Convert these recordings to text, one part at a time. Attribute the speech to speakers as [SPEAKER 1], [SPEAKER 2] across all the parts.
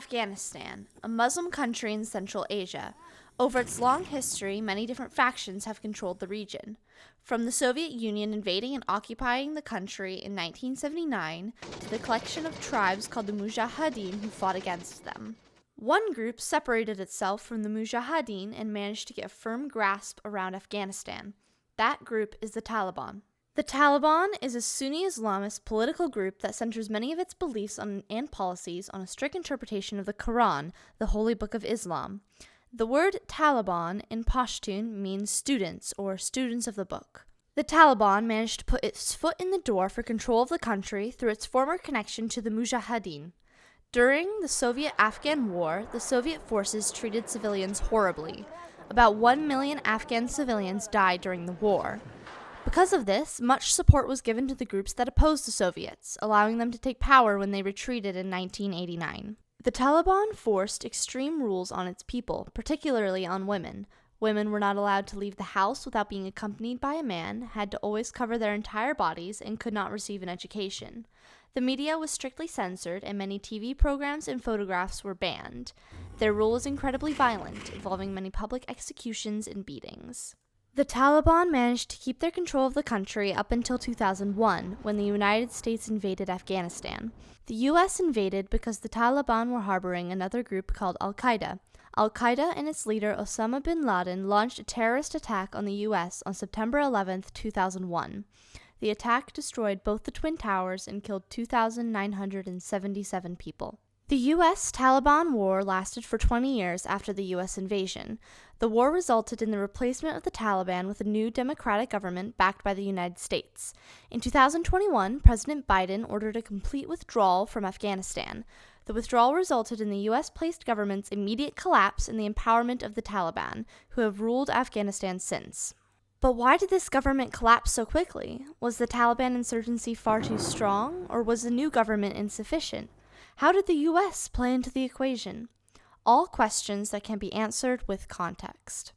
[SPEAKER 1] Afghanistan, a Muslim country in Central Asia. Over its long history, many different factions have controlled the region. From the Soviet Union invading and occupying the country in 1979 to the collection of tribes called the Mujahideen who fought against them. One group separated itself from the Mujahideen and managed to get a firm grasp around Afghanistan. That group is the Taliban. The Taliban is a Sunni Islamist political group that centers many of its beliefs and policies on a strict interpretation of the Quran, the holy book of Islam. The word Taliban in Pashtun means students or students of the book. The Taliban managed to put its foot in the door for control of the country through its former connection to the Mujahideen. During the Soviet-Afghan War, the Soviet forces treated civilians horribly. About 1 million Afghan civilians died during the war. Because of this, much support was given to the groups that opposed the Soviets, allowing them to take power when they retreated in 1989. The Taliban forced extreme rules on its people, particularly on women. Women were not allowed to leave the house without being accompanied by a man, had to always cover their entire bodies, and could not receive an education. The media was strictly censored, and many TV programs and photographs were banned. Their rule was incredibly violent, involving many public executions and beatings. The Taliban managed to keep their control of the country up until 2001, when the United States invaded Afghanistan. The U.S. invaded because the Taliban were harboring another group called Al-Qaeda. Al-Qaeda and its leader Osama bin Laden launched a terrorist attack on the U.S. on September 11, 2001. The attack destroyed both the Twin Towers and killed 2,977 people. The U.S.-Taliban war lasted for 20 years after the U.S. invasion. The war resulted in the replacement of the Taliban with a new democratic government backed by the United States. In 2021, President Biden ordered a complete withdrawal from Afghanistan. The withdrawal resulted in the U.S.-placed government's immediate collapse and the empowerment of the Taliban, who have ruled Afghanistan since. But why did this government collapse so quickly? Was the Taliban insurgency far too strong, or was the new government insufficient? How did the U.S. play into the equation? All questions that can be answered with context.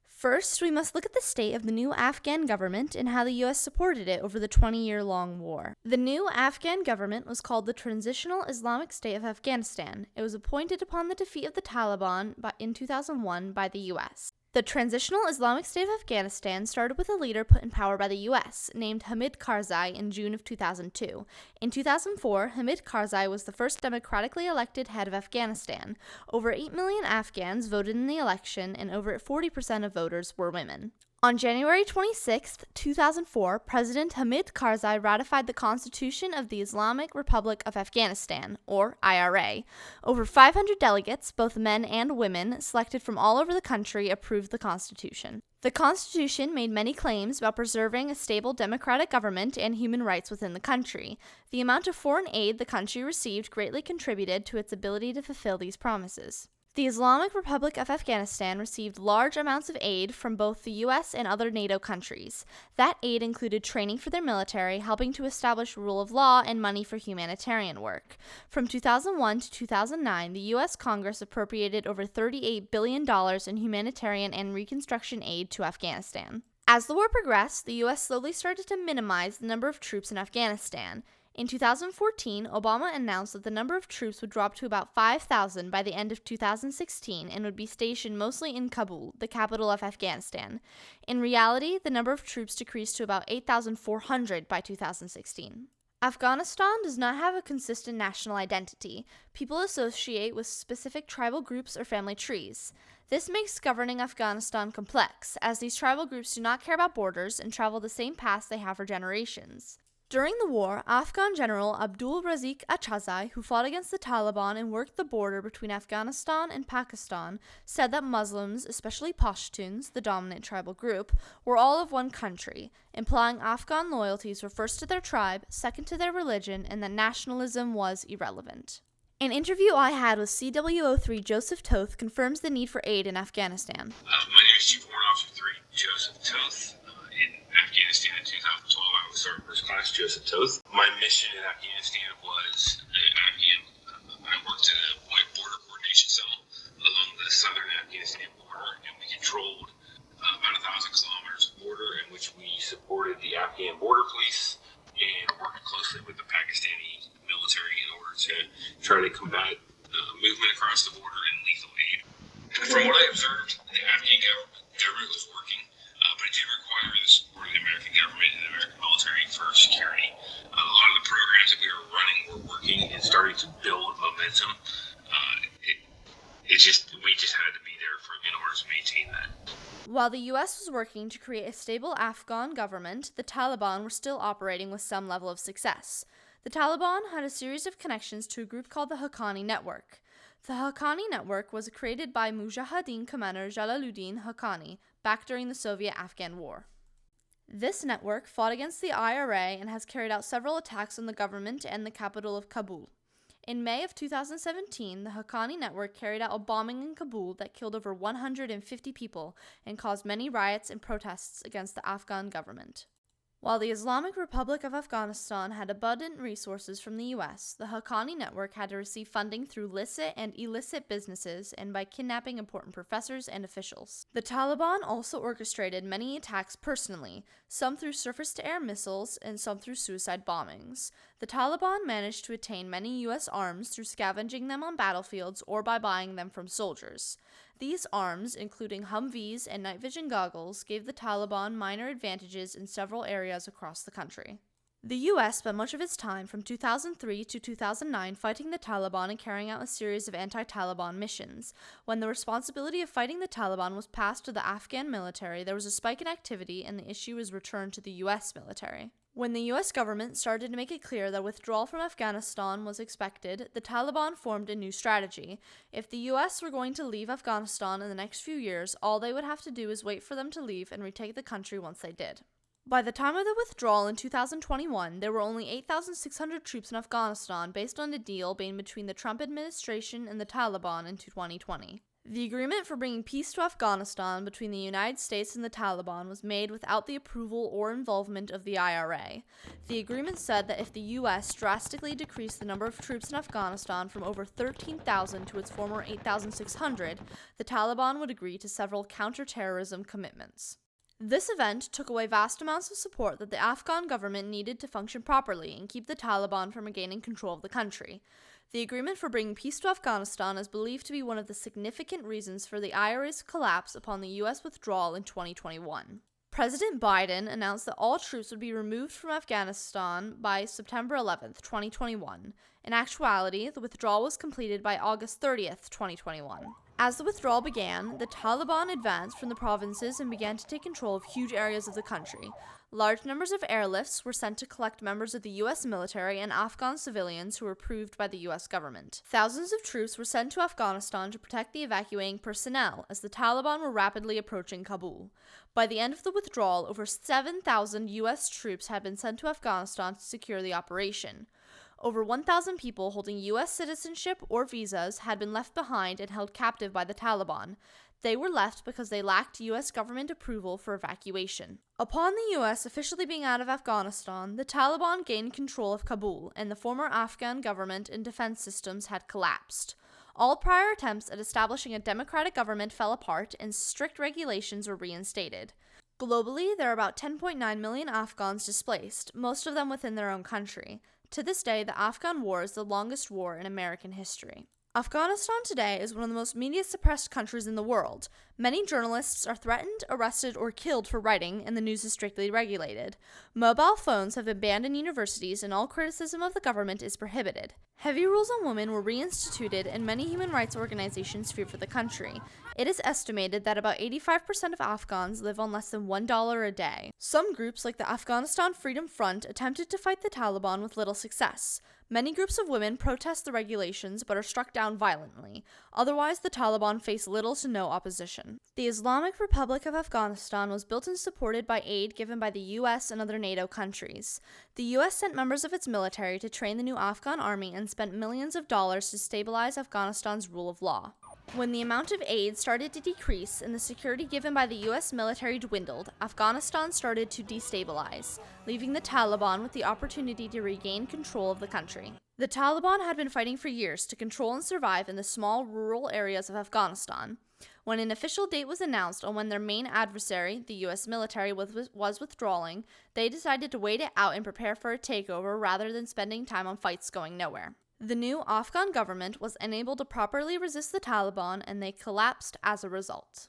[SPEAKER 1] First, we must look at the state of the new Afghan government and how the U.S. supported it over the 20-year-long war. The new Afghan government was called the Transitional Islamic State of Afghanistan. It was appointed upon the defeat of the Taliban in 2001 by the U.S. The Transitional Islamic State of Afghanistan started with a leader put in power by the U.S., named Hamid Karzai in June of 2002. In 2004, Hamid Karzai was the first democratically elected head of Afghanistan. Over 8 million Afghans voted in the election, and over 40% of voters were women. On January 26, 2004, President Hamid Karzai ratified the Constitution of the Islamic Republic of Afghanistan, or IRA. Over 500 delegates, both men and women, selected from all over the country, approved the Constitution. The Constitution made many claims about preserving a stable democratic government and human rights within the country. The amount of foreign aid the country received greatly contributed to its ability to fulfill these promises. The Islamic Republic of Afghanistan received large amounts of aid from both the U.S. and other NATO countries. That aid included training for their military, helping to establish rule of law, and money for humanitarian work. From 2001 to 2009, the U.S. Congress appropriated over $38 billion in humanitarian and reconstruction aid to Afghanistan. As the war progressed, the U.S. slowly started to minimize the number of troops in Afghanistan. In 2014, Obama announced that the number of troops would drop to about 5,000 by the end of 2016 and would be stationed mostly in Kabul, the capital of Afghanistan. In reality, the number of troops decreased to about 8,400 by 2016. Afghanistan does not have a consistent national identity. People associate with specific tribal groups or family trees. This makes governing Afghanistan complex, as these tribal groups do not care about borders and travel the same paths they have for generations. During the war, Afghan General Abdul Razik Achazai, who fought against the Taliban and worked the border between Afghanistan and Pakistan, said that Muslims, especially Pashtuns, the dominant tribal group, were all of one country, implying Afghan loyalties were first to their tribe, second to their religion, and that nationalism was irrelevant. An interview I had with CWO3 Joseph Toth confirms the need for aid in Afghanistan.
[SPEAKER 2] My name is Chief Warrant Officer 3 Joseph Toth. In Afghanistan in 2012, I was Sergeant First Class Joseph Toth. My mission in Afghanistan was I worked in a white border coordination cell along the southern Afghanistan border, and we controlled about 1,000 kilometers of border in which we supported the Afghan border police and worked closely with the Pakistani military in order to try to combat movement across the border and lethal aid. From what I observed, the Afghan government was working, but it did require the support of the American government and the American military for security. A lot of the programs that we were running were working and starting to build momentum. We just had to be there in order to maintain that.
[SPEAKER 1] While the U.S. was working to create a stable Afghan government, the Taliban were still operating with some level of success. The Taliban had a series of connections to a group called the Haqqani Network. The Haqqani Network was created by Mujahideen commander Jalaluddin Haqqani back during the Soviet-Afghan War. This network fought against the IRA and has carried out several attacks on the government and the capital of Kabul. In May of 2017, the Haqqani Network carried out a bombing in Kabul that killed over 150 people and caused many riots and protests against the Afghan government. While the Islamic Republic of Afghanistan had abundant resources from the U.S., the Haqqani Network had to receive funding through licit and illicit businesses and by kidnapping important professors and officials. The Taliban also orchestrated many attacks personally, some through surface-to-air missiles and some through suicide bombings. The Taliban managed to attain many U.S. arms through scavenging them on battlefields or by buying them from soldiers. These arms, including Humvees and night vision goggles, gave the Taliban minor advantages in several areas across the country. The U.S. spent much of its time from 2003 to 2009 fighting the Taliban and carrying out a series of anti-Taliban missions. When the responsibility of fighting the Taliban was passed to the Afghan military, there was a spike in activity and the issue was returned to the U.S. military. When the U.S. government started to make it clear that withdrawal from Afghanistan was expected, the Taliban formed a new strategy. If the U.S. were going to leave Afghanistan in the next few years, all they would have to do is wait for them to leave and retake the country once they did. By the time of the withdrawal in 2021, there were only 8,600 troops in Afghanistan based on a deal made between the Trump administration and the Taliban in 2020. The agreement for bringing peace to Afghanistan between the United States and the Taliban was made without the approval or involvement of the IRA. The agreement said that if the U.S. drastically decreased the number of troops in Afghanistan from over 13,000 to its former 8,600, the Taliban would agree to several counterterrorism commitments. This event took away vast amounts of support that the Afghan government needed to function properly and keep the Taliban from regaining control of the country. The agreement for bringing peace to Afghanistan is believed to be one of the significant reasons for the IRA's collapse upon the U.S. withdrawal in 2021. President Biden announced that all troops would be removed from Afghanistan by September 11, 2021. In actuality, the withdrawal was completed by August 30, 2021. As the withdrawal began, the Taliban advanced from the provinces and began to take control of huge areas of the country. Large numbers of airlifts were sent to collect members of the U.S. military and Afghan civilians who were approved by the U.S. government. Thousands of troops were sent to Afghanistan to protect the evacuating personnel as the Taliban were rapidly approaching Kabul. By the end of the withdrawal, over 7,000 U.S. troops had been sent to Afghanistan to secure the operation. Over 1,000 people holding U.S. citizenship or visas had been left behind and held captive by the Taliban. They were left because they lacked U.S. government approval for evacuation. Upon the U.S. officially being out of Afghanistan, the Taliban gained control of Kabul, and the former Afghan government and defense systems had collapsed. All prior attempts at establishing a democratic government fell apart, and strict regulations were reinstated. Globally, there are about 10.9 million Afghans displaced, most of them within their own country. To this day, the Afghan War is the longest war in American history. Afghanistan today is one of the most media-suppressed countries in the world. Many journalists are threatened, arrested, or killed for writing, and the news is strictly regulated. Mobile phones have been banned in universities, and all criticism of the government is prohibited. Heavy rules on women were reinstituted, and many human rights organizations fear for the country. It is estimated that about 85% of Afghans live on less than $1 a day. Some groups, like the Afghanistan Freedom Front, attempted to fight the Taliban with little success. Many groups of women protest the regulations but are struck down violently. Otherwise, the Taliban face little to no opposition. The Islamic Republic of Afghanistan was built and supported by aid given by the U.S. and other NATO countries. The U.S. sent members of its military to train the new Afghan army and spent millions of dollars to stabilize Afghanistan's rule of law. When the amount of aid started to decrease and the security given by the U.S. military dwindled, Afghanistan started to destabilize, leaving the Taliban with the opportunity to regain control of the country. The Taliban had been fighting for years to control and survive in the small rural areas of Afghanistan. When an official date was announced on when their main adversary, the U.S. military, was withdrawing, they decided to wait it out and prepare for a takeover rather than spending time on fights going nowhere. The new Afghan government was unable to properly resist the Taliban, and they collapsed as a result.